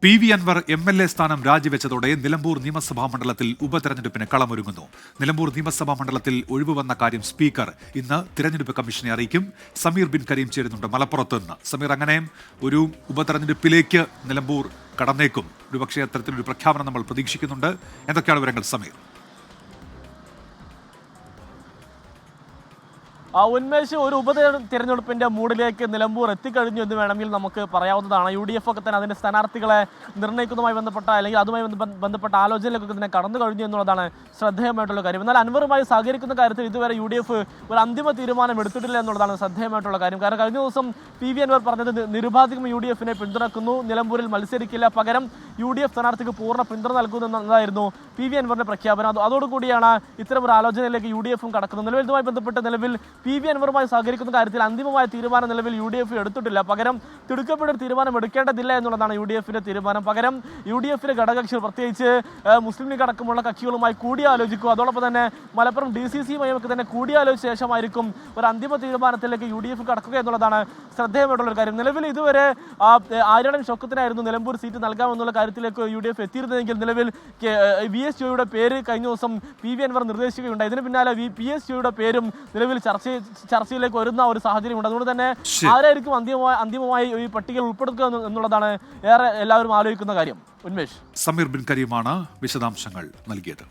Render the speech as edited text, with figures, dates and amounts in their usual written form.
PV. Anwar MLA. സ്ഥാനം രാജിവെച്ചതോടെ നിലമ്പൂർ നിയമസഭാ മണ്ഡലത്തിൽ ഉപതെരഞ്ഞെടുപ്പിന് കളമൊരുങ്ങുന്നു. നിലമ്പൂർ നിയമസഭാ മണ്ഡലത്തിൽ ഒഴിവുവന്ന കാര്യം സ്പീക്കർ ഇന്ന് തിരഞ്ഞെടുപ്പ് കമ്മീഷനെ അറിയിക്കും. സമീർ ബിൻ കരീം ചേരുന്നുണ്ട് മലപ്പുറത്ത് നിന്ന്. സമീർ, അങ്ങനെ ഒരു ഉപതെരഞ്ഞെടുപ്പിലേക്ക് നിലമ്പൂർ കടന്നേക്കും. ഒരുപക്ഷെ അത്തരത്തിലൊരു പ്രഖ്യാപനം നമ്മൾ പ്രതീക്ഷിക്കുന്നുണ്ട്. എന്തൊക്കെയാണ് വിവരങ്ങൾ സമീർ? ഉന്മേഷ്, ഒരു ഉപതെരഞ്ഞെടുപ്പിന്റെ മൂഡിലേക്ക് നിലമ്പൂർ എത്തിക്കഴിഞ്ഞു എന്ന് വേണമെങ്കിൽ നമുക്ക് പറയാവുന്നതാണ്. UDF ഒക്കെ തന്നെ അതിന്റെ സ്ഥാനാർത്ഥികളെ നിർണ്ണയിക്കുന്നതുമായി ബന്ധപ്പെട്ട അല്ലെങ്കിൽ അതുമായി ബന്ധപ്പെട്ട ആലോചനയിലേക്കൊക്കെ തന്നെ കടന്നു കഴിഞ്ഞു എന്നുള്ളതാണ് ശ്രദ്ധേയമായിട്ടുള്ള കാര്യം. എന്നാൽ അൻവറുമായി സഹകരിക്കുന്ന കാര്യത്തിൽ ഇതുവരെ UDF ഒരു അന്തിമ തീരുമാനം എടുത്തിട്ടില്ല എന്നുള്ളതാണ് ശ്രദ്ധേയമായിട്ടുള്ള കാര്യം. കാരണം കഴിഞ്ഞ ദിവസം പി.വി. അൻവർ പറഞ്ഞത് നിരുപാധികം UDF-നെ പിന്തുണക്കുന്നു, നിലമ്പൂരിൽ മത്സരിക്കില്ല, പകരം UDF സ്ഥാനാർത്ഥിക്ക് പൂർണ്ണ പിന്തുണ നൽകുന്നു എന്നതായിരുന്നു പി.വി. അൻവറിന്റെ പ്രഖ്യാപനം. അതോടുകൂടിയാണ് ഇത്തരം ഒരു ആലോചനയിലേക്ക് UDF-ഉം കടക്കുന്നത്. നിലവിൽ ഇതുമായി ബന്ധപ്പെട്ട് നിലവിൽ പി.വി. അൻവറുമായി സഹകരിക്കുന്ന കാര്യത്തിൽ അന്തിമമായ തീരുമാനം നിലവിൽ UDF എടുത്തിട്ടില്ല. പകരം തിടുക്കപ്പെട്ട തീരുമാനം എടുക്കേണ്ടതില്ല എന്നുള്ളതാണ് UDF-ന്റെ തീരുമാനം. പകരം UDF-ലെ ഘടകകക്ഷികൾ, പ്രത്യേകിച്ച് മുസ്ലിം ലീഗ് അടക്കമുള്ള കക്ഷികളുമായി കൂടിയാലോചിക്കും. അതോടൊപ്പം തന്നെ മലപ്പുറം DCC-യുമായി ഒക്കെ തന്നെ കൂടിയാലോചിച്ച ശേഷമായിരിക്കും ഒരു അന്തിമ തീരുമാനത്തിലേക്ക് UDF കടക്കുക എന്നുള്ളതാണ് ശ്രദ്ധേയമായിട്ടുള്ള കാര്യം. നിലവിൽ ഇതുവരെ ആര്യടൻ ഷൗക്കത്തിനായിരുന്നു നിലമ്പൂർ സീറ്റ് നൽകാമെന്നുള്ള കാര്യത്തിലേക്ക് UDF എത്തിയിരുന്നതെങ്കിൽ നിലവിൽ VS ജോയിയുടെ പേര് കഴിഞ്ഞ ദിവസം പി.വി. അൻവർ നിർദ്ദേശിക്കുകയുണ്ടായി. ഇതിന് പിന്നാലെ PS ജോയിയുടെ പേരും നിലവിൽ ചർച്ചയിലേക്ക് വരുന്ന ഒരു സാഹചര്യമുണ്ട്. അതുകൊണ്ട് തന്നെ ആരായിരിക്കും അന്തിമമായി ഈ പട്ടികയിൽ ഉൾപ്പെടുത്തുക എന്നുള്ളതാണ് ഏറെ എല്ലാവരും ആലോചിക്കുന്ന കാര്യം. ഉന്മേഷ്, സമീർ ബിൻ കരീമാണ് വിശദാംശങ്ങൾ നൽകിയത്.